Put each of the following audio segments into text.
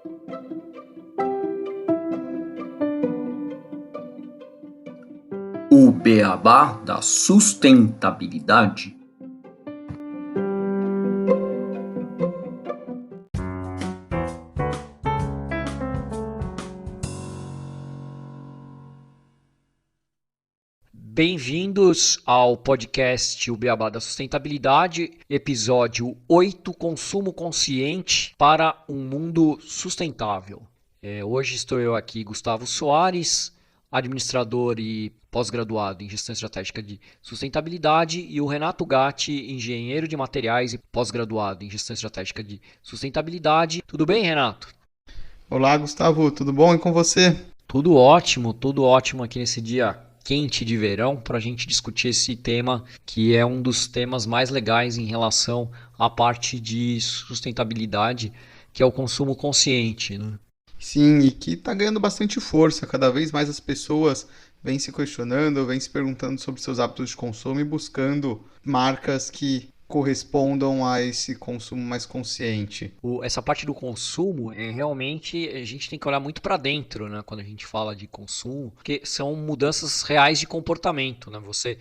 O beabá da sustentabilidade. Bem-vindos ao podcast O Beabá da Sustentabilidade, episódio 8, Consumo Consciente para um Mundo Sustentável. Hoje estou eu aqui, Gustavo Soares, administrador e pós-graduado em Gestão Estratégica de Sustentabilidade, e o Renato Gatti, engenheiro de materiais e pós-graduado em Gestão Estratégica de Sustentabilidade. Tudo bem, Renato? Olá, Gustavo, tudo bom? E com você? Tudo ótimo aqui nesse dia quente de verão para a gente discutir esse tema, que é um dos temas mais legais em relação à parte de sustentabilidade, que é o consumo consciente, né? Sim, e que está ganhando bastante força. Cada vez mais as pessoas vêm se questionando, vêm se perguntando sobre seus hábitos de consumo e buscando marcas que correspondam a esse consumo mais consciente. Essa parte do consumo, realmente a gente tem que olhar muito para dentro, né, quando a gente fala de consumo, porque são mudanças reais de comportamento, né? Você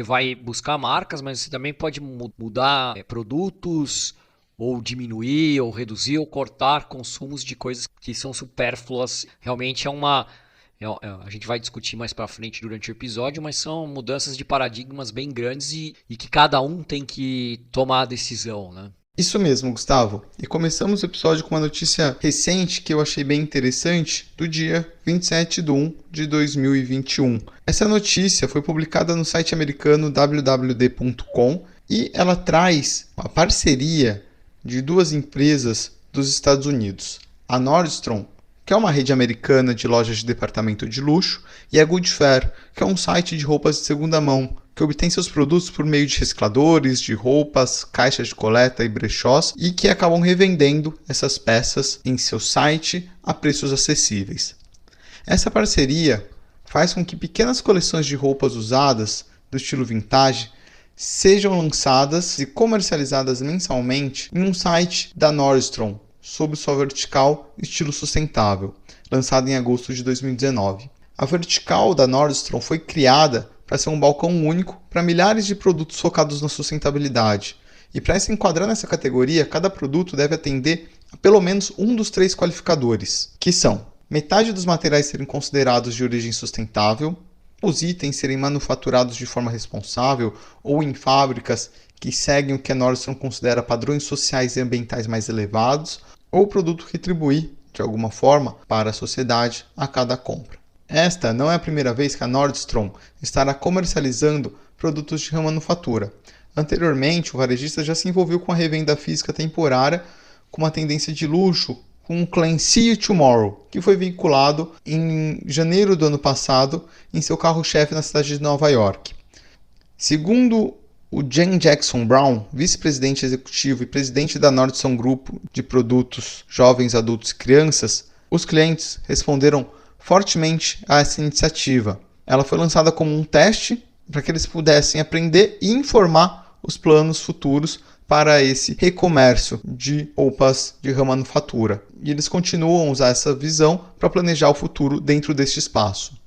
vai buscar marcas, mas você também pode mudar produtos, ou diminuir, ou reduzir, ou cortar consumos de coisas que são supérfluas. Realmente a gente vai discutir mais para frente durante o episódio, mas são mudanças de paradigmas bem grandes e que cada um tem que tomar a decisão, né? Isso mesmo, Gustavo. E começamos o episódio com uma notícia recente que eu achei bem interessante, do dia 27/1/2021. Essa notícia foi publicada no site americano www.com e ela traz a parceria de duas empresas dos Estados Unidos, a Nordstrom, que é uma rede americana de lojas de departamento de luxo, e a Goodfair, que é um site de roupas de segunda mão, que obtém seus produtos por meio de recicladores, de roupas, caixas de coleta e brechós, e que acabam revendendo essas peças em seu site a preços acessíveis. Essa parceria faz com que pequenas coleções de roupas usadas do estilo vintage sejam lançadas e comercializadas mensalmente em um site da Nordstrom, sob sua vertical estilo sustentável, lançada em agosto de 2019. A vertical da Nordstrom foi criada para ser um balcão único para milhares de produtos focados na sustentabilidade. E para se enquadrar nessa categoria, cada produto deve atender a pelo menos um dos 3 qualificadores, que são: metade dos materiais serem considerados de origem sustentável, os itens serem manufaturados de forma responsável ou em fábricas que seguem o que a Nordstrom considera padrões sociais e ambientais mais elevados, ou o produto retribuir, de alguma forma, para a sociedade a cada compra. Esta não é a primeira vez que a Nordstrom estará comercializando produtos de remanufatura. Anteriormente, o varejista já se envolveu com a revenda física temporária com uma tendência de luxo, com o Claim See You Tomorrow, que foi vinculado em janeiro do ano passado em seu carro-chefe na cidade de Nova York. Segundo o Jen Jackson Brown, vice-presidente executivo e presidente da Nordstrom Grupo de produtos jovens, adultos e crianças, os clientes responderam fortemente a essa iniciativa. Ela foi lançada como um teste para que eles pudessem aprender e informar os planos futuros para esse recomércio de roupas de remanufatura. E eles continuam a usar essa visão para planejar o futuro dentro deste espaço.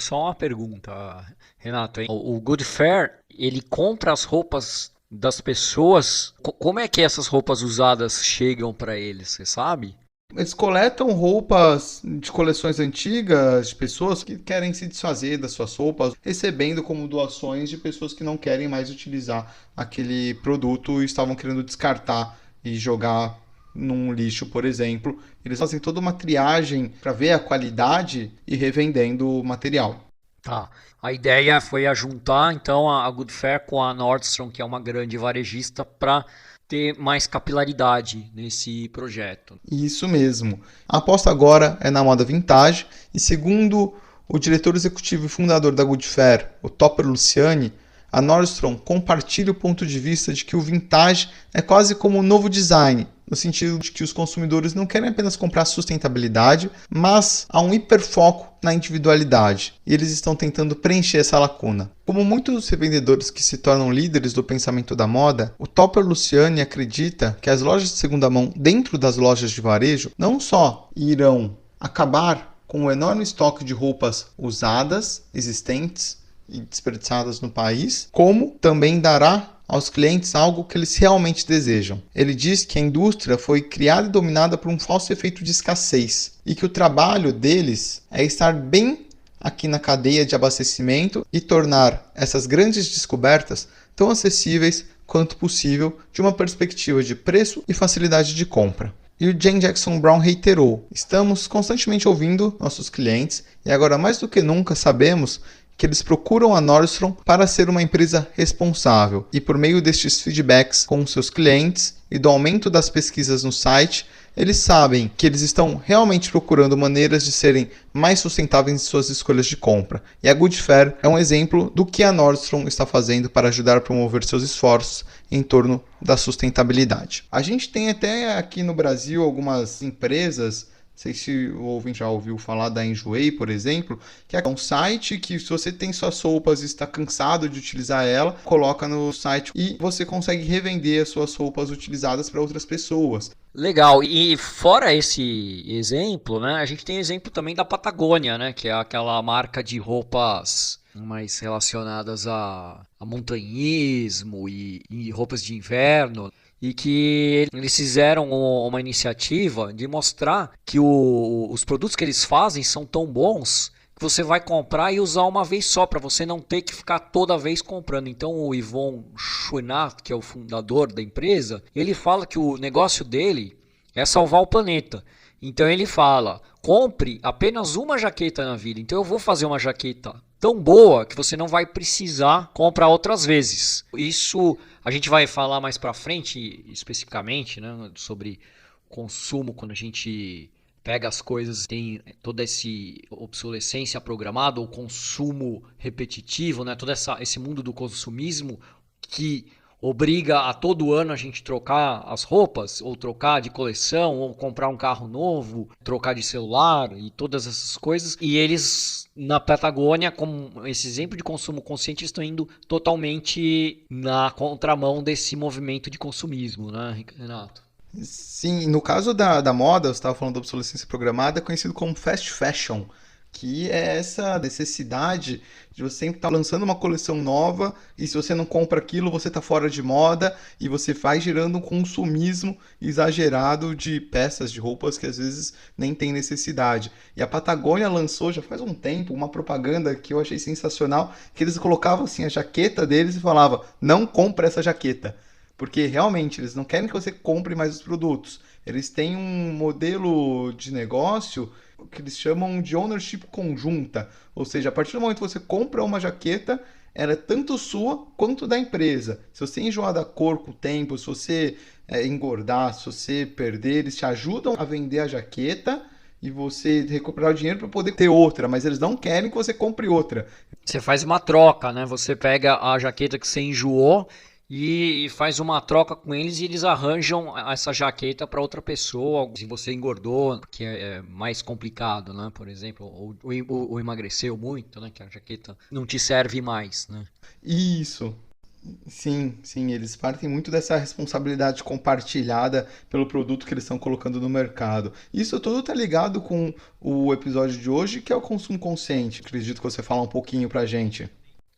Só uma pergunta, Renato. O Goodfair, ele compra as roupas das pessoas. Como é que essas roupas usadas chegam para eles, você sabe? Eles coletam roupas de coleções antigas, de pessoas que querem se desfazer das suas roupas, recebendo como doações de pessoas que não querem mais utilizar aquele produto e estavam querendo descartar e jogar num lixo, por exemplo. Eles fazem toda uma triagem para ver a qualidade e revendendo o material. Tá. A ideia foi juntar então a Goodfair com a Nordstrom, que é uma grande varejista, para ter mais capilaridade nesse projeto. Isso mesmo. A aposta agora é na moda vintage e, segundo o diretor executivo e fundador da Goodfair, o Topper Luciani, a Nordstrom compartilha o ponto de vista de que o vintage é quase como um novo design no sentido de que os consumidores não querem apenas comprar sustentabilidade, mas há um hiperfoco na individualidade, e eles estão tentando preencher essa lacuna. Como muitos revendedores que se tornam líderes do pensamento da moda, o Topper Luciani acredita que as lojas de segunda mão dentro das lojas de varejo não só irão acabar com o enorme estoque de roupas usadas, existentes e desperdiçadas no país, como também dará aos clientes algo que eles realmente desejam. Ele diz que a indústria foi criada e dominada por um falso efeito de escassez e que o trabalho deles é estar bem aqui na cadeia de abastecimento e tornar essas grandes descobertas tão acessíveis quanto possível de uma perspectiva de preço e facilidade de compra. E o Jane Jackson Brown reiterou: estamos constantemente ouvindo nossos clientes e agora mais do que nunca sabemos que eles procuram a Nordstrom para ser uma empresa responsável, e por meio destes feedbacks com seus clientes e do aumento das pesquisas no site, eles sabem que eles estão realmente procurando maneiras de serem mais sustentáveis em suas escolhas de compra. E a Goodfair é um exemplo do que a Nordstrom está fazendo para ajudar a promover seus esforços em torno da sustentabilidade. A gente tem até aqui no Brasil algumas empresas. Não sei se o ouvinte já ouviu falar da Enjoei, por exemplo, que é um site que, se você tem suas roupas e está cansado de utilizar ela, coloca no site e você consegue revender as suas roupas utilizadas para outras pessoas. Legal, e fora esse exemplo, né, a gente tem exemplo também da Patagônia, né, que é aquela marca de roupas mais relacionadas a montanhismo e roupas de inverno. E que eles fizeram uma iniciativa de mostrar que os produtos que eles fazem são tão bons que você vai comprar e usar uma vez só, para você não ter que ficar toda vez comprando. Então o Yvon Chouinard, que é o fundador da empresa, ele fala que o negócio dele é salvar o planeta. Então ele fala: compre apenas uma jaqueta na vida. Então eu vou fazer uma jaqueta tão boa que você não vai precisar comprar outras vezes. Isso a gente vai falar mais para frente, especificamente, né, sobre consumo, quando a gente pega as coisas, tem toda essa obsolescência programada, ou consumo repetitivo, né, todo esse mundo do consumismo que obriga a todo ano a gente trocar as roupas, ou trocar de coleção, ou comprar um carro novo, trocar de celular e todas essas coisas. E eles, na Patagônia, como esse exemplo de consumo consciente, estão indo totalmente na contramão desse movimento de consumismo, né, Renato? Sim, no caso da moda, você estava falando da obsolescência programada, é conhecido como fast fashion, que é essa necessidade de você sempre estar lançando uma coleção nova, e se você não compra aquilo, você está fora de moda, e você vai gerando um consumismo exagerado de peças, de roupas que às vezes nem tem necessidade. E a Patagônia lançou já faz um tempo uma propaganda que eu achei sensacional, que eles colocavam assim a jaqueta deles e falavam: não compra essa jaqueta. Porque realmente eles não querem que você compre mais os produtos. Eles têm um modelo de negócio que eles chamam de ownership conjunta. Ou seja, a partir do momento que você compra uma jaqueta, ela é tanto sua quanto da empresa. Se você enjoar da cor com o tempo, se você engordar, se você perder, eles te ajudam a vender a jaqueta e você recuperar o dinheiro para poder ter outra, mas eles não querem que você compre outra. Você faz uma troca, né? Você pega a jaqueta que você enjoou e faz uma troca com eles, e eles arranjam essa jaqueta para outra pessoa. Se você engordou, que é mais complicado, né? Por exemplo, ou emagreceu muito, né? Que a jaqueta não te serve mais, né? Isso. Sim, sim, eles partem muito dessa responsabilidade compartilhada pelo produto que eles estão colocando no mercado. Isso tudo está ligado com o episódio de hoje, que é o consumo consciente. Acredito que você fala um pouquinho pra gente.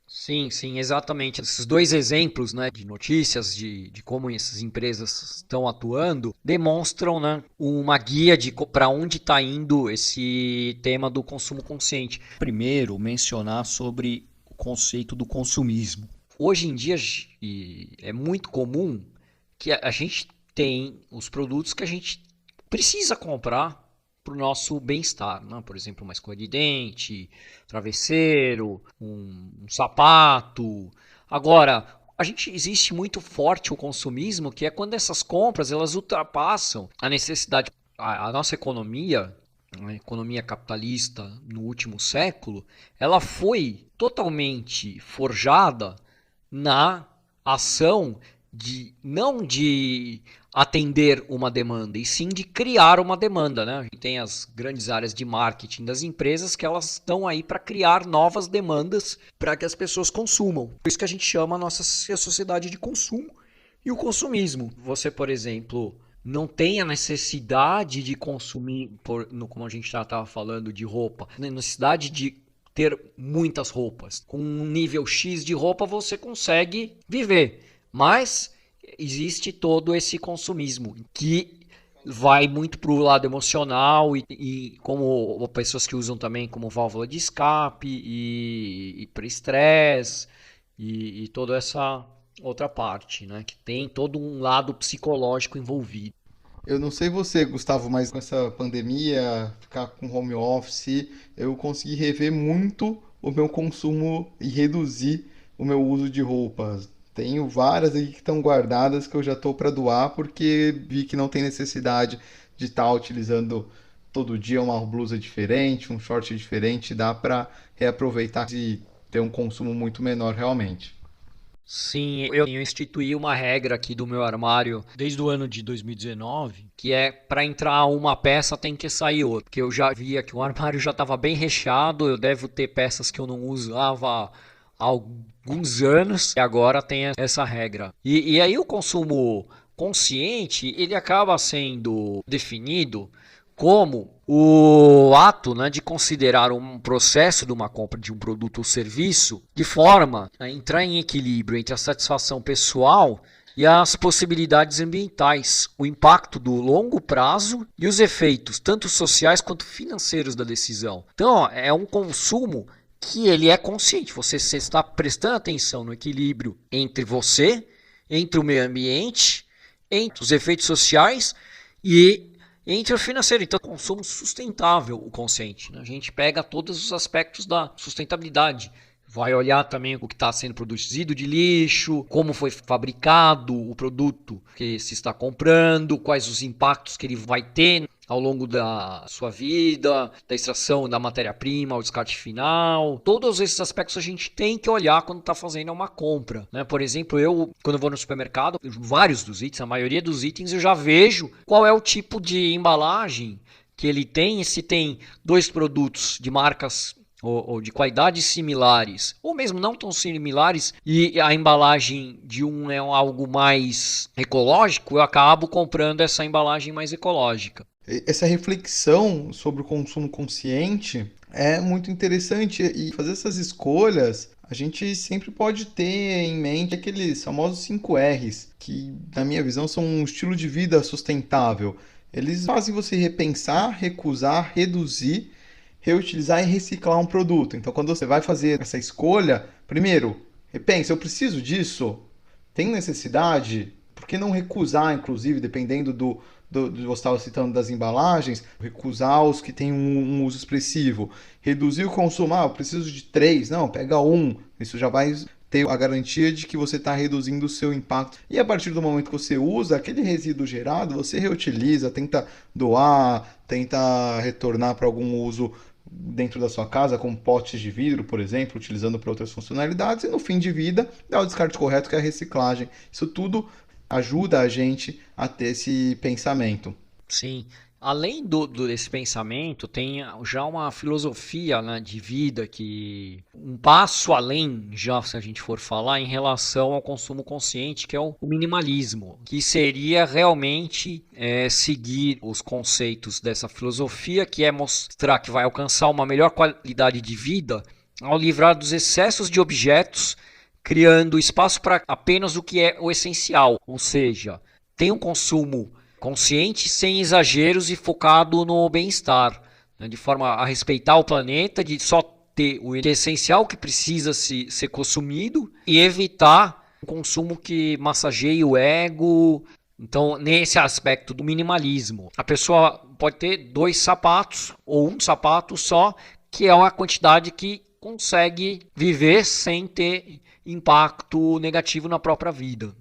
Sim, sim, exatamente. Esses dois exemplos, né, de notícias de como essas empresas estão atuando demonstram, né, uma guia de para onde está indo esse tema do consumo consciente. Primeiro, mencionar sobre o conceito do consumismo. Hoje em dia é muito comum que a gente tem os produtos que a gente precisa comprar para o nosso bem-estar, né? Por exemplo, uma escova de dente, travesseiro, um sapato. Agora, existe muito forte o consumismo, que é quando essas compras elas ultrapassam a necessidade. A nossa economia, a economia capitalista no último século, ela foi totalmente forjada na ação não de atender uma demanda, e sim de criar uma demanda, né? A gente tem as grandes áreas de marketing das empresas que elas estão aí para criar novas demandas para que as pessoas consumam. Por isso que a gente chama a nossa sociedade de consumo e o consumismo. Você, por exemplo, não tem a necessidade de consumir, como a gente já estava falando, de roupa, necessidade de ter muitas roupas. Com um nível X de roupa você consegue viver, mas existe todo esse consumismo que vai muito para o lado emocional e como pessoas que usam também como válvula de escape e para estresse e toda essa outra parte, né? Que tem todo um lado psicológico envolvido. Eu não sei você, Gustavo, mas com essa pandemia, ficar com home office, eu consegui rever muito o meu consumo e reduzir o meu uso de roupas. Tenho várias aqui que estão guardadas que eu já estou para doar porque vi que não tem necessidade de estar utilizando todo dia uma blusa diferente, um short diferente, dá para reaproveitar e ter um consumo muito menor realmente. Sim, eu instituí uma regra aqui do meu armário desde o ano de 2019, que é para entrar uma peça tem que sair outra. Porque eu já via que o armário já estava bem recheado, eu devo ter peças que eu não usava há alguns anos e agora tem essa regra. E aí o consumo consciente, ele acaba sendo definido como o ato, né, de considerar um processo de uma compra de um produto ou serviço de forma a entrar em equilíbrio entre a satisfação pessoal e as possibilidades ambientais, o impacto do longo prazo e os efeitos tanto sociais quanto financeiros da decisão. Então, ó, é um consumo que ele é consciente, você está prestando atenção no equilíbrio entre você, entre o meio ambiente, entre os efeitos sociais e entre o financeiro. Então, consumo sustentável, o consciente, né? A gente pega todos os aspectos da sustentabilidade. Vai olhar também o que está sendo produzido de lixo, como foi fabricado o produto que se está comprando, quais os impactos que ele vai ter ao longo da sua vida, da extração da matéria-prima, ao descarte final. Todos esses aspectos a gente tem que olhar quando está fazendo uma compra, né? Por exemplo, quando eu vou no supermercado, vários dos itens, a maioria dos itens, eu já vejo qual é o tipo de embalagem que ele tem, e se tem dois produtos de marcas ou de qualidades similares, ou mesmo não tão similares, e a embalagem de um é algo mais ecológico, eu acabo comprando essa embalagem mais ecológica. Essa reflexão sobre o consumo consciente é muito interessante e fazer essas escolhas a gente sempre pode ter em mente aqueles famosos 5 R's, que na minha visão são um estilo de vida sustentável. Eles fazem você repensar, recusar, reduzir, reutilizar e reciclar um produto. Então, quando você vai fazer essa escolha, primeiro, repense, eu preciso disso? Tem necessidade? Por que não recusar, inclusive, dependendo você estava citando das embalagens, recusar os que têm um uso expressivo, reduzir o consumo, eu preciso de 3, não, pega um, isso já vai ter a garantia de que você está reduzindo o seu impacto. E a partir do momento que você usa aquele resíduo gerado, você reutiliza, tenta doar, tenta retornar para algum uso dentro da sua casa, com potes de vidro, por exemplo, utilizando para outras funcionalidades, e no fim de vida dá o descarte correto, que é a reciclagem. Isso tudo ajuda a gente a ter esse pensamento. Sim, além desse pensamento, tem já uma filosofia, né, de vida que um passo além, já se a gente for falar, em relação ao consumo consciente, que é o minimalismo, que seria realmente seguir os conceitos dessa filosofia, que é mostrar que vai alcançar uma melhor qualidade de vida ao livrar dos excessos de objetos, criando espaço para apenas o que é o essencial, ou seja, tem um consumo consciente, sem exageros e focado no bem-estar, né, de forma a respeitar o planeta, de só ter o essencial que precisa ser consumido e evitar um consumo que massageie o ego. Então, nesse aspecto do minimalismo, a pessoa pode ter 2 sapatos ou um sapato só, que é uma quantidade que consegue viver sem ter impacto negativo na própria vida.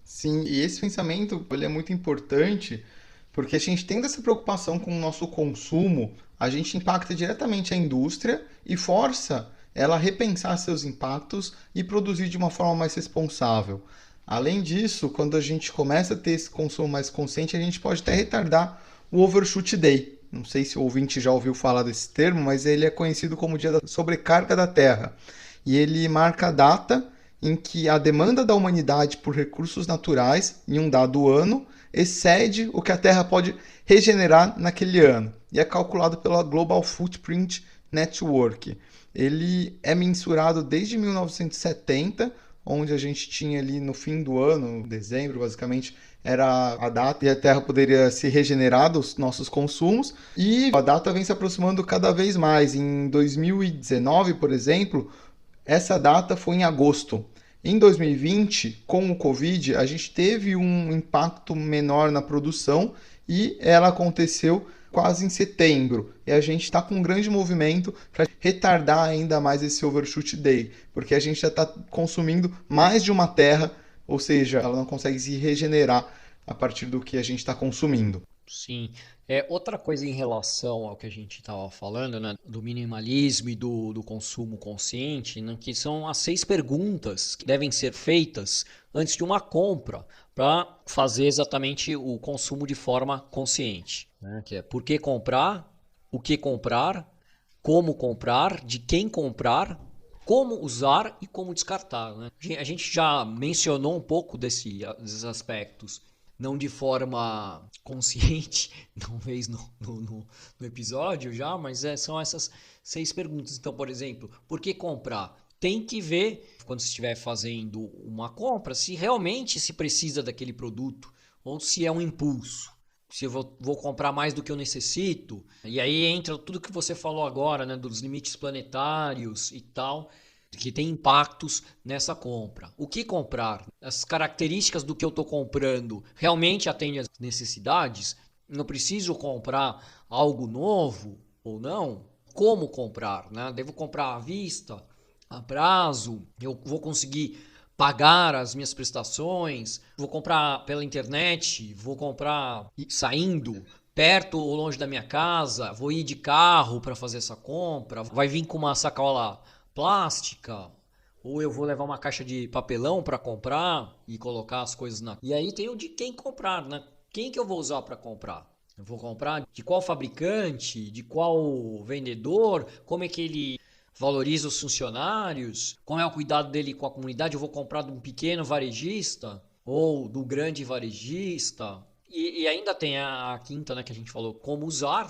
Sim, e esse pensamento ele é muito importante porque a gente tendo essa preocupação com o nosso consumo, a gente impacta diretamente a indústria e força ela a repensar seus impactos e produzir de uma forma mais responsável. Além disso, quando a gente começa a ter esse consumo mais consciente, a gente pode até retardar o Overshoot Day. Não sei se o ouvinte já ouviu falar desse termo, mas ele é conhecido como o Dia da Sobrecarga da Terra. E ele marca a data em que a demanda da humanidade por recursos naturais em um dado ano excede o que a Terra pode regenerar naquele ano. E é calculado pela Global Footprint Network. Ele é mensurado desde 1970, onde a gente tinha ali no fim do ano, dezembro, basicamente, era a data e a Terra poderia se regenerar dos nossos consumos, e a data vem se aproximando cada vez mais. Em 2019, por exemplo, essa data foi em agosto. Em 2020, com o Covid, a gente teve um impacto menor na produção e ela aconteceu quase em setembro. E a gente está com um grande movimento para retardar ainda mais esse Overshoot Day, porque a gente já está consumindo mais de uma terra, ou seja, ela não consegue se regenerar a partir do que a gente está consumindo. Sim. Outra coisa em relação ao que a gente estava falando, né, do minimalismo e do consumo consciente, né, que são as 6 perguntas que devem ser feitas antes de uma compra para fazer exatamente o consumo de forma consciente, né, que é por que comprar, o que comprar, como comprar, de quem comprar, como usar e como descartar, né? A gente já mencionou um pouco desses aspectos, não de forma consciente, talvez no episódio já, mas são essas 6 perguntas. Então, por exemplo, por que comprar? Tem que ver, quando você estiver fazendo uma compra, se realmente se precisa daquele produto ou se é um impulso. Se eu vou comprar mais do que eu necessito. E aí entra tudo que você falou agora, né, dos limites planetários e tal, que tem impactos nessa compra. O que comprar? As características do que eu estou comprando realmente atendem às necessidades? Eu preciso comprar algo novo ou não? Como comprar, né? Devo comprar à vista, a prazo? Eu vou conseguir pagar as minhas prestações? Vou comprar pela internet? Vou comprar saindo? Perto ou longe da minha casa? Vou ir de carro para fazer essa compra? Vai vir com uma sacola plástica, ou eu vou levar uma caixa de papelão para comprar e colocar as coisas na... E aí tem o de quem comprar, né? Quem que eu vou usar para comprar? Eu vou comprar de qual fabricante, de qual vendedor, como é que ele valoriza os funcionários, qual é o cuidado dele com a comunidade? Eu vou comprar de um pequeno varejista ou do grande varejista? E ainda tem a quinta, né, que a gente falou, como usar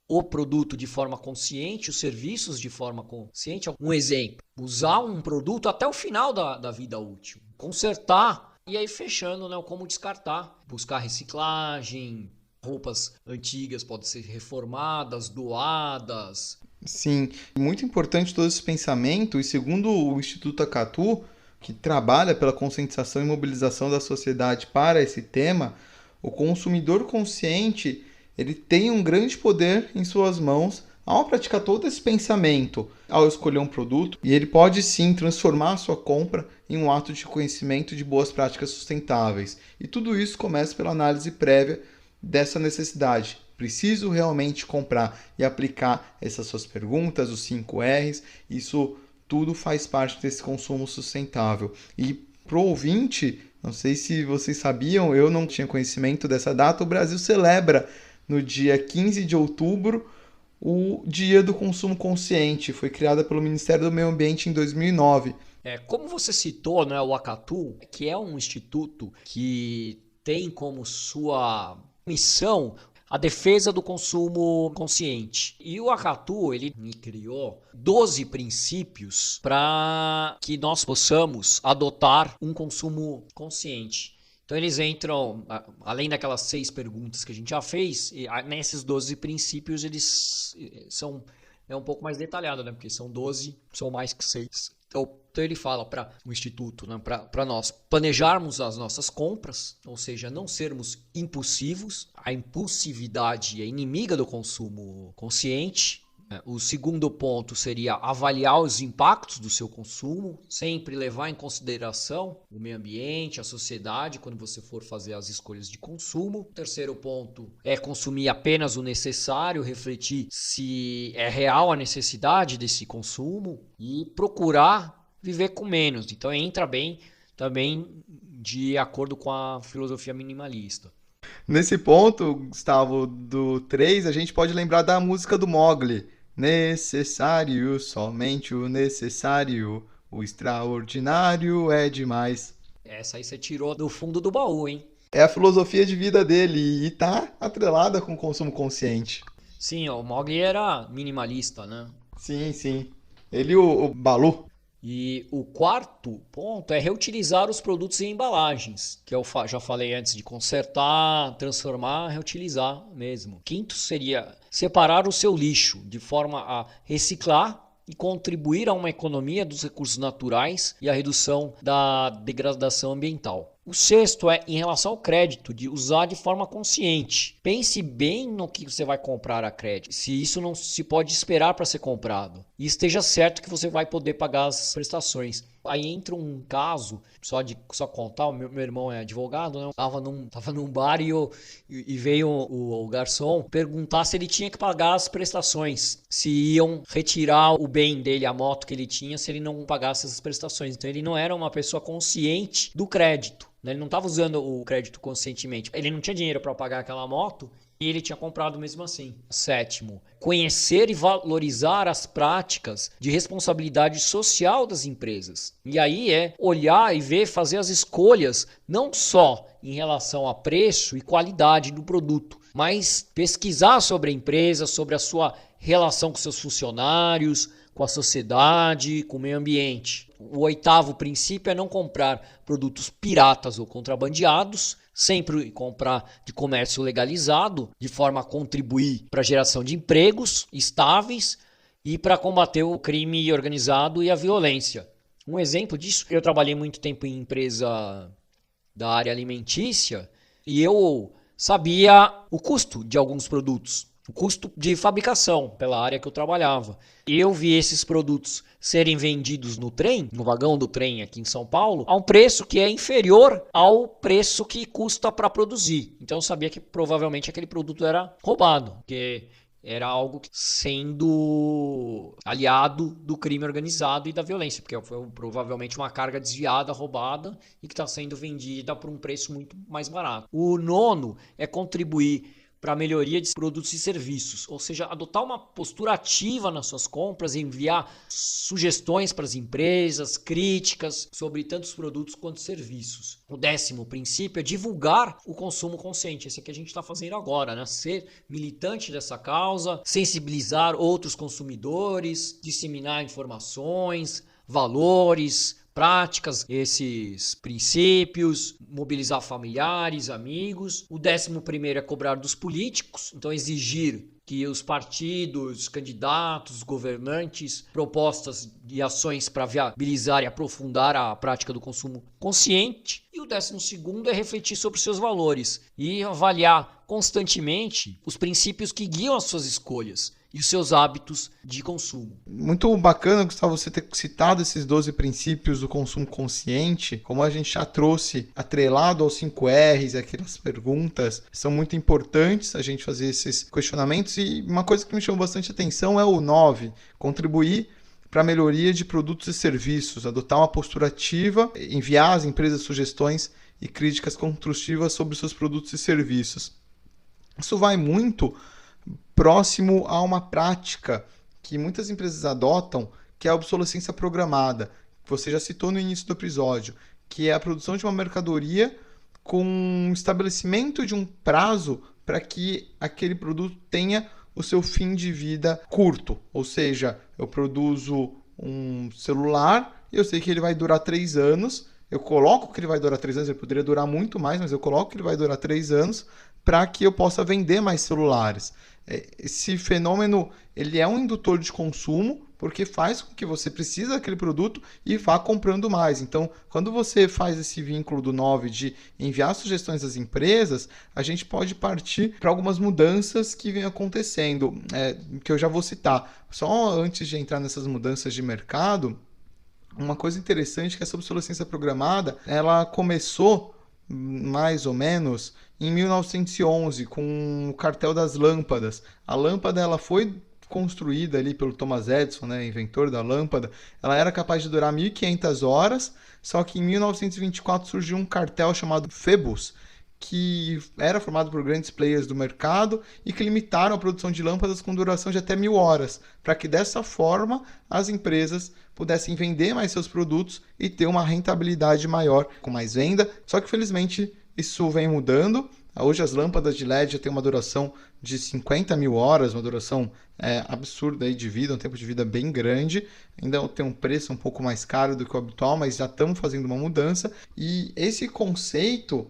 o produto de forma consciente, os serviços de forma consciente. Um exemplo, usar um produto até o final da vida útil, consertar e aí fechando, né, como descartar, buscar reciclagem, roupas antigas podem ser reformadas, doadas. Sim, muito importante todo esse pensamento, e segundo o Instituto Acatu, que trabalha pela conscientização e mobilização da sociedade para esse tema, o consumidor consciente ele tem um grande poder em suas mãos ao praticar todo esse pensamento, ao escolher um produto, e ele pode sim transformar a sua compra em um ato de conhecimento de boas práticas sustentáveis. E tudo isso começa pela análise prévia dessa necessidade. Preciso realmente comprar e aplicar essas suas perguntas, os 5 R's, isso tudo faz parte desse consumo sustentável. E para o ouvinte, não sei se vocês sabiam, eu não tinha conhecimento dessa data, o Brasil celebra no dia 15 de outubro, o Dia do Consumo Consciente. Foi criada pelo Ministério do Meio Ambiente em 2009. Como você citou, né, o Acatu, que é um instituto que tem como sua missão a defesa do consumo consciente. E o Acatu, ele criou 12 princípios para que nós possamos adotar um consumo consciente. Então eles entram, além daquelas 6 perguntas que a gente já fez, nesses 12 princípios eles são um pouco mais detalhados, né? Porque são 12, são mais que 6. Então ele fala para o Instituto, né? Para nós planejarmos as nossas compras, ou seja, não sermos impulsivos. A impulsividade é inimiga do consumo consciente. O segundo ponto seria avaliar os impactos do seu consumo, sempre levar em consideração o meio ambiente, a sociedade, quando você for fazer as escolhas de consumo. O terceiro ponto é consumir apenas o necessário, refletir se é real a necessidade desse consumo e procurar viver com menos. Então entra bem também de acordo com a filosofia minimalista. Nesse ponto, Gustavo, do 3, a gente pode lembrar da música do Mogli. Necessário, somente o necessário, o extraordinário é demais. Essa aí você tirou do fundo do baú, hein? É a filosofia de vida dele e tá atrelada com o consumo consciente. Sim, ó, o Mogli era minimalista, né? Sim, sim. Ele e o Balu. E o quarto ponto é reutilizar os produtos em embalagens, que eu já falei antes de consertar, transformar, reutilizar mesmo. Quinto seria separar o seu lixo de forma a reciclar e contribuir a uma economia dos recursos naturais e a redução da degradação ambiental. O sexto é em relação ao crédito, de usar de forma consciente. Pense bem no que você vai comprar a crédito, se isso não se pode esperar para ser comprado. E esteja certo que você vai poder pagar as prestações. Aí entra um caso, só contar, o meu irmão é advogado, né? Tava num bar e veio o garçom perguntar se ele tinha que pagar as prestações, se iam retirar o bem dele, a moto que ele tinha, se ele não pagasse essas prestações. Então ele não era uma pessoa consciente do crédito, né? Ele não estava usando o crédito conscientemente. Ele não tinha dinheiro para pagar aquela moto e ele tinha comprado mesmo assim. Sétimo, conhecer e valorizar as práticas de responsabilidade social das empresas. E aí é olhar e ver, fazer as escolhas não só em relação a preço e qualidade do produto, mas pesquisar sobre a empresa, sobre a sua relação com seus funcionários, com a sociedade, com o meio ambiente. O oitavo princípio é não comprar produtos piratas ou contrabandeados, sempre comprar de comércio legalizado, de forma a contribuir para a geração de empregos estáveis e para combater o crime organizado e a violência. Um exemplo disso, eu trabalhei muito tempo em empresa da área alimentícia e eu sabia o custo de alguns produtos, o custo de fabricação pela área que eu trabalhava. E eu vi esses produtos serem vendidos no trem, no vagão do trem aqui em São Paulo, a um preço que é inferior ao preço que custa para produzir. Então eu sabia que provavelmente aquele produto era roubado, porque era algo sendo aliado do crime organizado e da violência, porque foi provavelmente uma carga desviada, roubada e que está sendo vendida por um preço muito mais barato. O nono é contribuir para a melhoria de produtos e serviços, ou seja, adotar uma postura ativa nas suas compras, enviar sugestões para as empresas, críticas sobre tantos produtos quanto serviços. O décimo princípio é divulgar o consumo consciente, esse que a gente está fazendo agora, né? Ser militante dessa causa, sensibilizar outros consumidores, disseminar informações, valores, práticas, esses princípios, mobilizar familiares, amigos. O 11º é cobrar dos políticos, então exigir que os partidos, candidatos, governantes, propostas e ações para viabilizar e aprofundar a prática do consumo consciente. E o 12º é refletir sobre seus valores e avaliar constantemente os princípios que guiam as suas escolhas e os seus hábitos de consumo. Muito bacana, Gustavo, você ter citado esses 12 princípios do consumo consciente. Como a gente já trouxe, atrelado aos 5 R's, aquelas perguntas, são muito importantes a gente fazer esses questionamentos. E uma coisa que me chamou bastante atenção é o 9, contribuir para a melhoria de produtos e serviços, adotar uma postura ativa, enviar às empresas sugestões e críticas construtivas sobre seus produtos e serviços. Isso vai muito próximo a uma prática que muitas empresas adotam, que é a obsolescência programada, que você já citou no início do episódio, que é a produção de uma mercadoria com um estabelecimento de um prazo para que aquele produto tenha o seu fim de vida curto. Ou seja, eu produzo um celular e eu sei que ele vai durar 3 anos, eu coloco que ele vai durar 3 anos, ele poderia durar muito mais, mas eu coloco que ele vai durar 3 anos para que eu possa vender mais celulares. Esse fenômeno ele é um indutor de consumo, porque faz com que você precise daquele produto e vá comprando mais. Então, quando você faz esse vínculo do 9 de enviar sugestões às empresas, a gente pode partir para algumas mudanças que vêm acontecendo, que eu já vou citar. Só antes de entrar nessas mudanças de mercado, uma coisa interessante que essa obsolescência programada, ela começou mais ou menos em 1911 com o cartel das lâmpadas. A lâmpada ela foi construída ali pelo Thomas Edison, né, inventor da lâmpada, ela era capaz de durar 1.500 horas, só que em 1924 surgiu um cartel chamado Phoebus, que era formado por grandes players do mercado e que limitaram a produção de lâmpadas com duração de até 1.000 horas, para que dessa forma as empresas pudessem vender mais seus produtos e ter uma rentabilidade maior com mais venda. Só que felizmente isso vem mudando. Hoje as lâmpadas de LED já têm uma duração de 50.000 horas, uma duração absurda aí de vida, um tempo de vida bem grande. Ainda tem um preço um pouco mais caro do que o habitual, mas já estamos fazendo uma mudança. E esse conceito,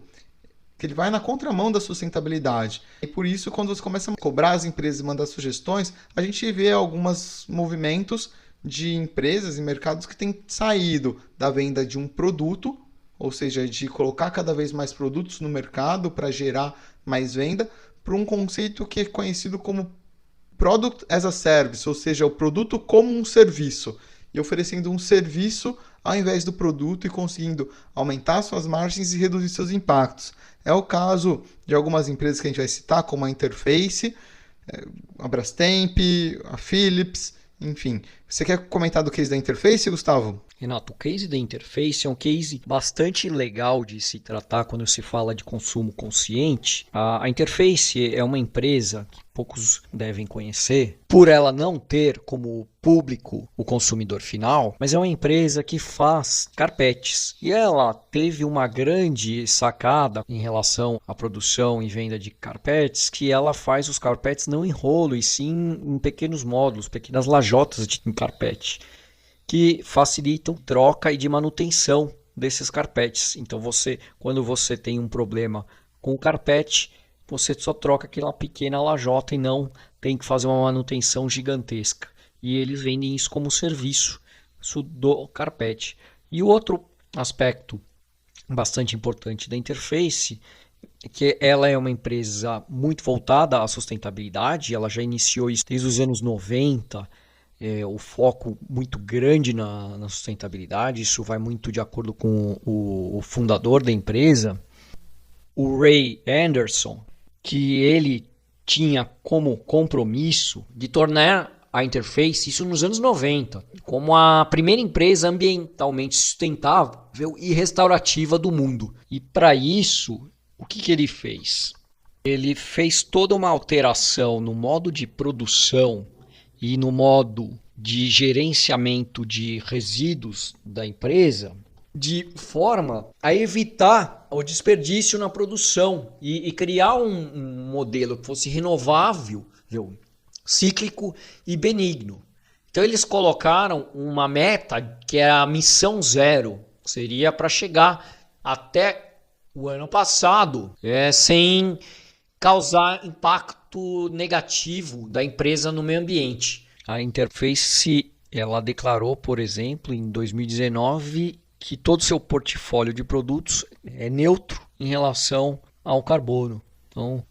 que ele vai na contramão da sustentabilidade. E por isso, quando você começa a cobrar as empresas e mandar sugestões, a gente vê alguns movimentos de empresas e mercados que têm saído da venda de um produto, ou seja, de colocar cada vez mais produtos no mercado para gerar mais venda, para um conceito que é conhecido como Product as a Service, ou seja, o produto como um serviço, e oferecendo um serviço ao invés do produto e conseguindo aumentar suas margens e reduzir seus impactos. É o caso de algumas empresas que a gente vai citar, como a Interface, a Brastemp, a Philips, enfim. Você quer comentar do case da Interface, Gustavo? Renato, o case da Interface é um case bastante legal de se tratar quando se fala de consumo consciente. A Interface é uma empresa que poucos devem conhecer, por ela não ter como público o consumidor final, mas é uma empresa que faz carpetes. E ela teve uma grande sacada em relação à produção e venda de carpetes, que ela faz os carpetes não em rolo, e sim em pequenos módulos, pequenas lajotas de carpete, que facilitam troca e de manutenção desses carpetes. Então quando você tem um problema com o carpete, você só troca aquela pequena lajota e não tem que fazer uma manutenção gigantesca. E eles vendem isso como serviço do carpete. E o outro aspecto bastante importante da Interface é que ela é uma empresa muito voltada à sustentabilidade. Ela já iniciou isso desde os anos 90, o foco muito grande na sustentabilidade. Isso vai muito de acordo com o fundador da empresa, o Ray Anderson, que ele tinha como compromisso de tornar a Interface, isso nos anos 90, como a primeira empresa ambientalmente sustentável e restaurativa do mundo. E para isso, o que ele fez? Ele fez toda uma alteração no modo de produção e no modo de gerenciamento de resíduos da empresa, de forma a evitar o desperdício na produção e criar um modelo que fosse renovável, cíclico e benigno. Então eles colocaram uma meta que era a missão zero, que seria para chegar até o ano passado sem causar impacto negativo da empresa no meio ambiente. A Interface, ela declarou, por exemplo, em 2019, que todo o seu portfólio de produtos é neutro em relação ao carbono. Então,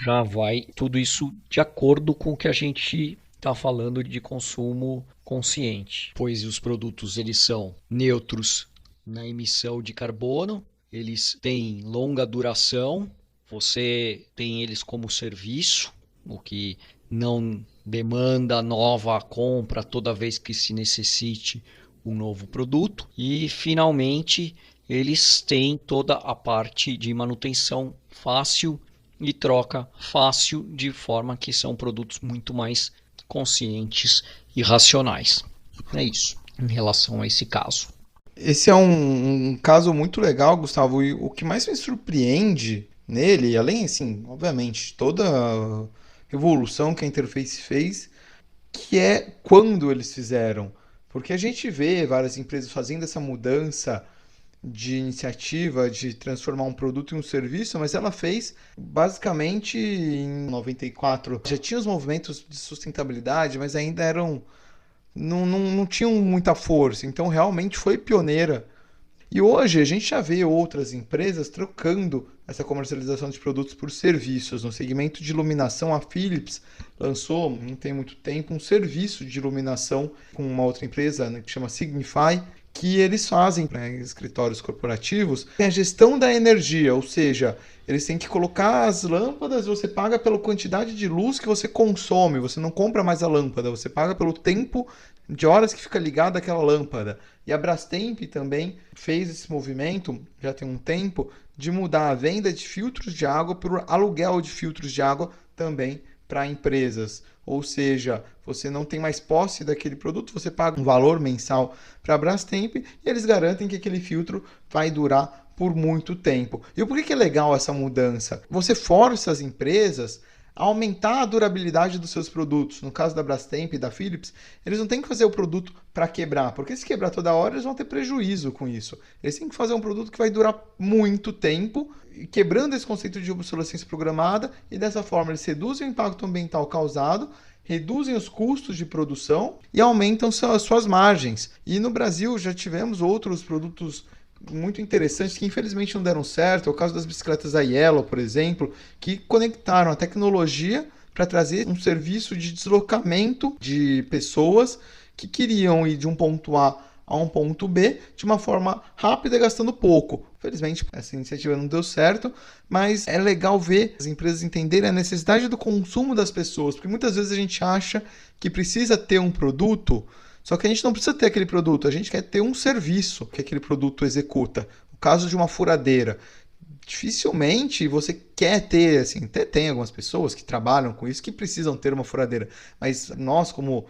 já vai tudo isso de acordo com o que a gente está falando de consumo consciente. Pois os produtos eles são neutros na emissão de carbono, eles têm longa duração, você tem eles como serviço, o que não demanda nova compra toda vez que se necessite um novo produto, e finalmente eles têm toda a parte de manutenção fácil e troca fácil, de forma que são produtos muito mais conscientes e racionais. É isso em relação a esse caso. Esse é um caso muito legal, Gustavo, e o que mais me surpreende nele, além, assim, obviamente, toda a revolução que a Interface fez, que é quando eles fizeram. Porque a gente vê várias empresas fazendo essa mudança de iniciativa de transformar um produto em um serviço, mas ela fez basicamente em 94. Já tinha os movimentos de sustentabilidade, mas ainda não tinham muita força. Então realmente foi pioneira. E hoje a gente já vê outras empresas trocando essa comercialização de produtos por serviços. No segmento de iluminação, a Philips lançou, não tem muito tempo, um serviço de iluminação com uma outra empresa, né, que chama Signify, que eles fazem para escritórios corporativos, tem a gestão da energia, ou seja, eles têm que colocar as lâmpadas, você paga pela quantidade de luz que você consome, você não compra mais a lâmpada, você paga pelo tempo de horas que fica ligada aquela lâmpada. E a Brastemp também fez esse movimento, já tem um tempo, de mudar a venda de filtros de água para o aluguel de filtros de água também para empresas. Ou seja, você não tem mais posse daquele produto, você paga um valor mensal para a Brastemp e eles garantem que aquele filtro vai durar por muito tempo. E por que é legal essa mudança? Você força as empresas a aumentar a durabilidade dos seus produtos. No caso da Brastemp e da Philips, eles não têm que fazer o produto para quebrar, porque se quebrar toda hora, eles vão ter prejuízo com isso. Eles têm que fazer um produto que vai durar muito tempo, quebrando esse conceito de obsolescência programada, e dessa forma eles reduzem o impacto ambiental causado, reduzem os custos de produção e aumentam suas margens. E no Brasil já tivemos outros produtos muito interessantes que infelizmente não deram certo. É o caso das bicicletas da Yellow, por exemplo, que conectaram a tecnologia para trazer um serviço de deslocamento de pessoas que queriam ir de um ponto A a um ponto B de uma forma rápida, gastando pouco. Infelizmente, essa iniciativa não deu certo, mas é legal ver as empresas entenderem a necessidade do consumo das pessoas, porque muitas vezes a gente acha que precisa ter um produto, só que a gente não precisa ter aquele produto, a gente quer ter um serviço que aquele produto executa. O caso de uma furadeira, dificilmente você quer ter, assim, até tem algumas pessoas que trabalham com isso que precisam ter uma furadeira, mas nós, como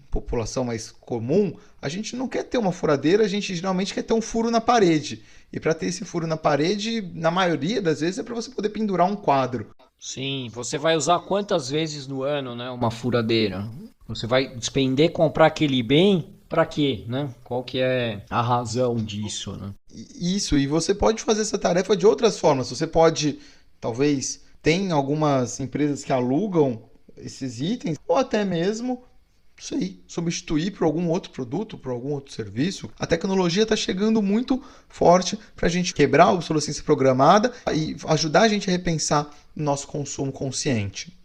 população mais comum, a gente não quer ter uma furadeira, a gente geralmente quer ter um furo na parede. E para ter esse furo na parede, na maioria das vezes é para você poder pendurar um quadro. Sim, você vai usar quantas vezes no ano, né, uma furadeira? Você vai despender, comprar aquele bem para quê, né? Qual que é a razão disso, né? Isso, e você pode fazer essa tarefa de outras formas. Você pode, talvez, tem algumas empresas que alugam esses itens, ou até mesmo substituir por algum outro produto, por algum outro serviço. A tecnologia está chegando muito forte para a gente quebrar a obsolescência programada e ajudar a gente a repensar o nosso consumo consciente.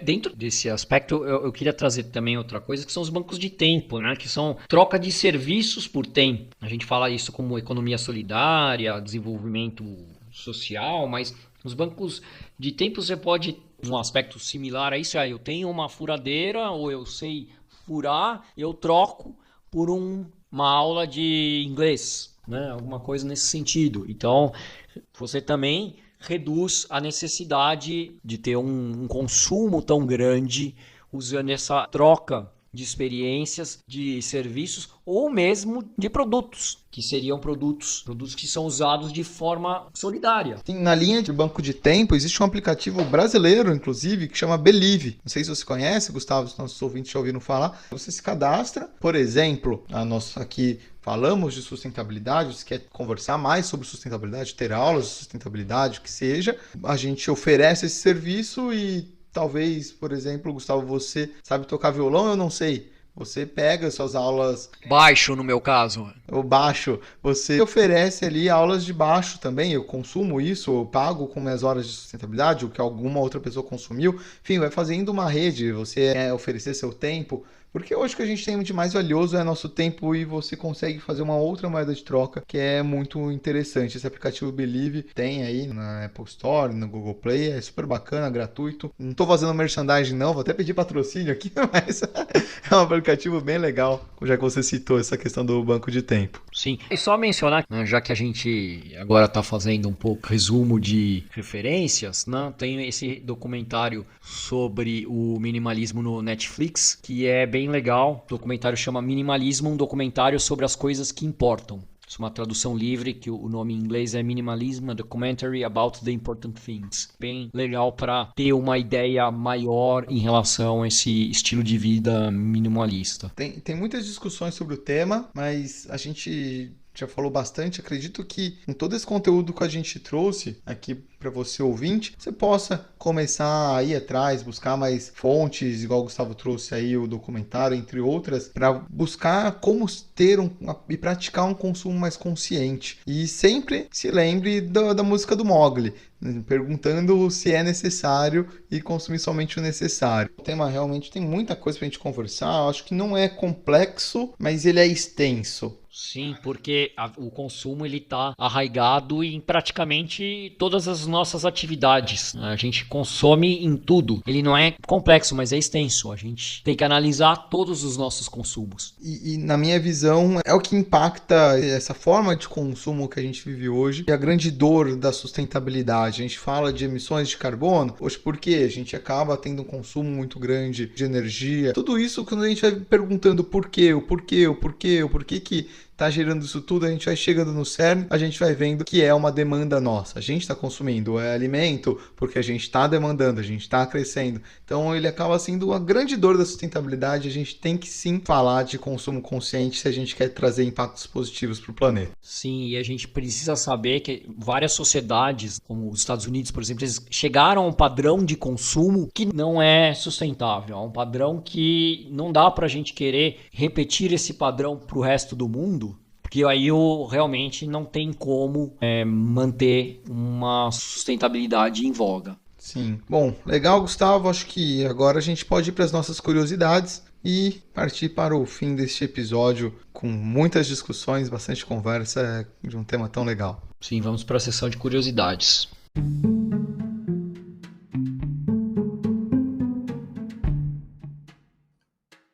Dentro desse aspecto, eu queria trazer também outra coisa, que são os bancos de tempo, né? Que são troca de serviços por tempo. A gente fala isso como economia solidária, desenvolvimento social, mas os bancos de tempo você pode, um aspecto similar a isso, eu tenho uma furadeira ou eu sei furar, eu troco por uma aula de inglês, né? Alguma coisa nesse sentido. Então, você também reduz a necessidade de ter um consumo tão grande usando essa troca de experiências, de serviços ou mesmo de produtos, que seriam produtos que são usados de forma solidária. Na linha de banco de tempo, existe um aplicativo brasileiro, inclusive, que chama Believe. Não sei se você conhece, Gustavo, se nossos ouvintes já ouviram falar. Você se cadastra, por exemplo, nós aqui falamos de sustentabilidade, você quer conversar mais sobre sustentabilidade, ter aulas de sustentabilidade, o que seja, a gente oferece esse serviço e talvez, por exemplo, Gustavo, você sabe tocar violão, eu não sei. Você pega suas aulas... Baixo, no meu caso. O baixo. Você oferece ali aulas de baixo também. Eu consumo isso, eu pago com minhas horas de sustentabilidade, o que alguma outra pessoa consumiu. Enfim, vai fazendo uma rede. Você oferecer seu tempo. Porque hoje o que a gente tem de mais valioso é nosso tempo e você consegue fazer uma outra moeda de troca que é muito interessante. Esse aplicativo Believe tem aí na Apple Store, no Google Play, é super bacana, gratuito. Não estou fazendo merchandising não, vou até pedir patrocínio aqui, mas é um aplicativo bem legal, já que você citou essa questão do banco de tempo. Sim, e só mencionar, né, já que a gente agora está fazendo um pouco resumo de referências, né, tem esse documentário sobre o minimalismo no Netflix, que é bem legal. O documentário chama Minimalismo, um documentário sobre as coisas que importam. Isso é uma tradução livre, que o nome em inglês é Minimalism, a Documentary About the Important Things. Bem legal para ter uma ideia maior em relação a esse estilo de vida minimalista. Tem muitas discussões sobre o tema, mas a gente já falou bastante. Acredito que com todo esse conteúdo que a gente trouxe aqui para você ouvinte, você possa começar a ir atrás, buscar mais fontes, igual o Gustavo trouxe aí o documentário, entre outras, para buscar como ter e praticar um consumo mais consciente. E sempre se lembre da música do Mowgli, perguntando se é necessário e consumir somente o necessário. O tema realmente tem muita coisa para a gente conversar. Eu acho que não é complexo, mas ele é extenso. Sim, porque o consumo ele está arraigado em praticamente todas as nossas atividades. A gente consome em tudo. Ele não é complexo, mas é extenso. A gente tem que analisar todos os nossos consumos. E na minha visão, é o que impacta essa forma de consumo que a gente vive hoje e a grande dor da sustentabilidade. A gente fala de emissões de carbono, hoje porque a gente acaba tendo um consumo muito grande de energia. Tudo isso, quando a gente vai perguntando o porquê que tá gerando isso tudo, a gente vai chegando no cerne, a gente vai vendo que é uma demanda nossa. A gente está consumindo alimento porque a gente está demandando, a gente está crescendo. Então ele acaba sendo a grande dor da sustentabilidade. A gente tem que sim falar de consumo consciente se a gente quer trazer impactos positivos para o planeta. Sim, e a gente precisa saber que várias sociedades, como os Estados Unidos, por exemplo, eles chegaram a um padrão de consumo que não é sustentável. É um padrão que não dá para a gente querer repetir esse padrão para o resto do mundo, porque aí realmente não tem como manter uma sustentabilidade em voga. Sim. Bom, legal, Gustavo. Acho que agora a gente pode ir para as nossas curiosidades e partir para o fim deste episódio com muitas discussões, bastante conversa de um tema tão legal. Sim, vamos para a sessão de curiosidades.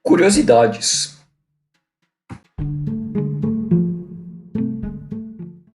Curiosidades.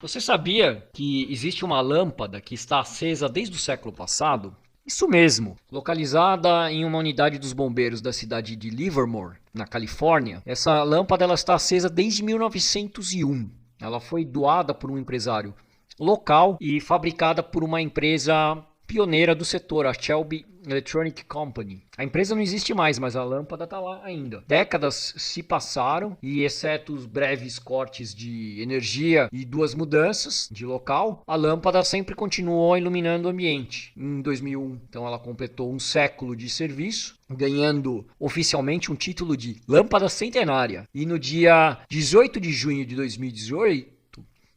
Você sabia que existe uma lâmpada que está acesa desde o século passado? Isso mesmo, localizada em uma unidade dos bombeiros da cidade de Livermore, na Califórnia. Essa lâmpada ela está acesa desde 1901. Ela foi doada por um empresário local e fabricada por uma empresa pioneira do setor, a Shelby Electronic Company. A empresa não existe mais, mas a lâmpada está lá ainda. Décadas se passaram e, exceto os breves cortes de energia e duas mudanças de local, a lâmpada sempre continuou iluminando o ambiente. Em 2001, então, ela completou um século de serviço, ganhando oficialmente um título de Lâmpada Centenária. E no dia 18 de junho de 2018,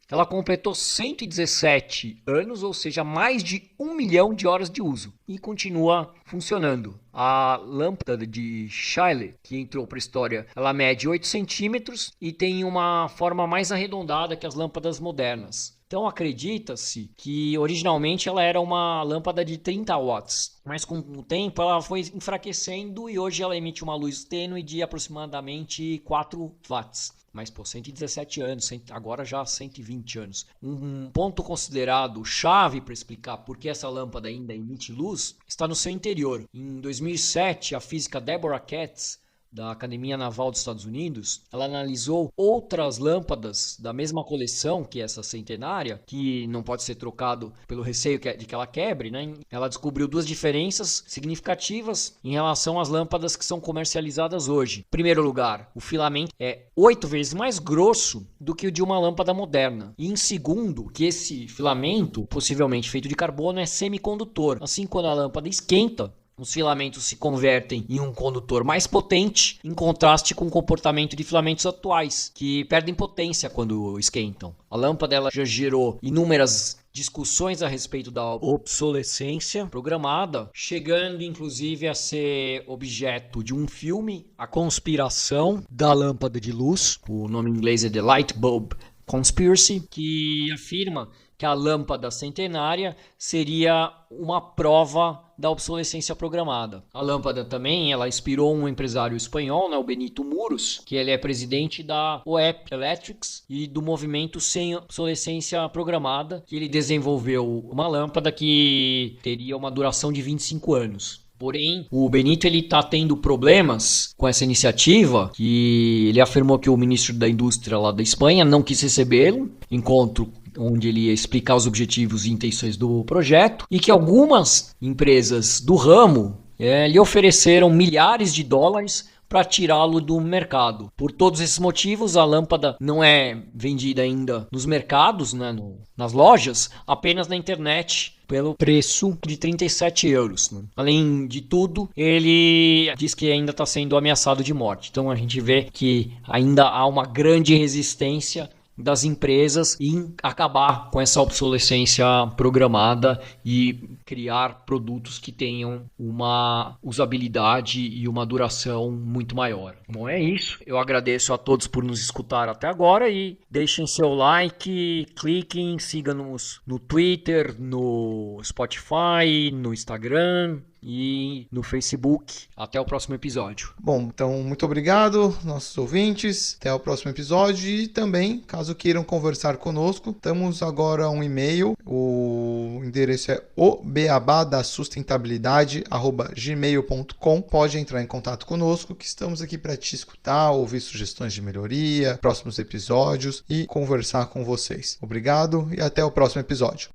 ela completou 117 anos, ou seja, mais de 1 milhão de horas de uso. E continua funcionando. A lâmpada de Shiley, que entrou para a história, ela mede 8 centímetros e tem uma forma mais arredondada que as lâmpadas modernas. Então acredita-se que originalmente ela era uma lâmpada de 30 watts, mas com o tempo ela foi enfraquecendo e hoje ela emite uma luz tênue de aproximadamente 4 watts. Mas, 117 anos, agora já 120 anos. Um ponto considerado chave para explicar por que essa lâmpada ainda emite luz está no seu interior. Em 2007, a física Deborah Katz, da Academia Naval dos Estados Unidos, ela analisou outras lâmpadas da mesma coleção que essa centenária, que não pode ser trocado pelo receio de que ela quebre, né? Ela descobriu duas diferenças significativas em relação às lâmpadas que são comercializadas hoje. Em primeiro lugar, o filamento é 8 vezes mais grosso do que o de uma lâmpada moderna. E em segundo, que esse filamento, possivelmente feito de carbono, é semicondutor. Assim, quando a lâmpada esquenta, os filamentos se convertem em um condutor mais potente, em contraste com o comportamento de filamentos atuais, que perdem potência quando esquentam. A lâmpada ela já gerou inúmeras discussões a respeito da obsolescência programada, chegando inclusive a ser objeto de um filme, A Conspiração da Lâmpada de Luz, o nome em inglês é The Light Bulb Conspiracy, que afirma que a lâmpada centenária seria uma prova da obsolescência programada. A lâmpada também, ela inspirou um empresário espanhol, né, o Benito Muros, que ele é presidente da OEP Electrics e do movimento Sem Obsolescência Programada, que ele desenvolveu uma lâmpada que teria uma duração de 25 anos. Porém, o Benito está tendo problemas com essa iniciativa, que ele afirmou que o ministro da Indústria lá da Espanha não quis recebê-lo, encontro onde ele ia explicar os objetivos e intenções do projeto, e que algumas empresas do ramo lhe ofereceram milhares de dólares para tirá-lo do mercado. Por todos esses motivos, a lâmpada não é vendida ainda nos mercados, né, nas lojas, apenas na internet, pelo preço de 37 euros. Né? Além de tudo, ele diz que ainda está sendo ameaçado de morte. Então a gente vê que ainda há uma grande resistência das empresas e acabar com essa obsolescência programada e criar produtos que tenham uma usabilidade e uma duração muito maior. Bom, é isso. Eu agradeço a todos por nos escutar até agora e deixem seu like, cliquem, sigam-nos no Twitter, no Spotify, no Instagram e no Facebook. Até o próximo episódio. Bom, então muito obrigado, nossos ouvintes. Até o próximo episódio e também, caso queiram conversar conosco, temos agora um e-mail. O endereço é obeabadasustentabilidade@gmail.com. Pode entrar em contato conosco que estamos aqui para te escutar, ouvir sugestões de melhoria, próximos episódios e conversar com vocês. Obrigado e até o próximo episódio.